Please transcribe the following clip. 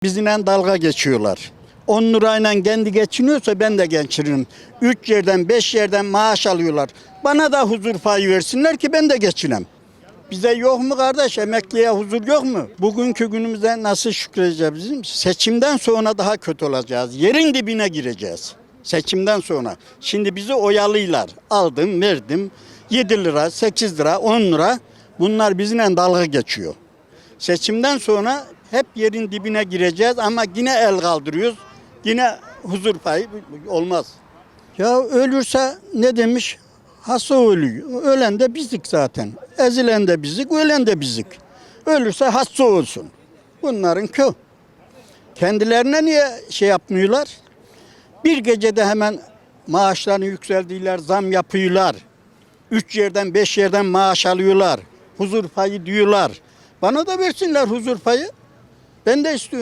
Bizimle dalga geçiyorlar. 10 lirayla kendi geçiniyorsa ben de geçinirim. 3 yerden 5 yerden maaş alıyorlar. Bana da huzur payı versinler ki ben de geçinem. Bize yok mu kardeş? Emekliye huzur yok mu? Bugünkü günümüzde nasıl şükredeceğiz bizim? Seçimden sonra daha kötü olacağız. Yerin dibine gireceğiz. Seçimden sonra. Şimdi bizi oyalıyorlar. Aldım, verdim. 7 lira, 8 lira, 10 lira. Bunlar bizimle dalga geçiyor. Seçimden sonra hep yerin dibine gireceğiz ama yine el kaldırıyoruz. Yine huzur payı olmaz. Ya ölürse ne demiş? Hasta ölüyor. Ölen de bizdik zaten. Ezilen de bizdik, ölen de bizdik. Ölürse hasta olsun. Bunların kö. Kendilerine niye şey yapmıyorlar? Bir gecede hemen maaşlarını yükseldiler, zam yapıyorlar. 3 yerden 5 yerden maaş alıyorlar. Huzur payı diyorlar. Bana da versinler huzur payı. Ben de istiyorum.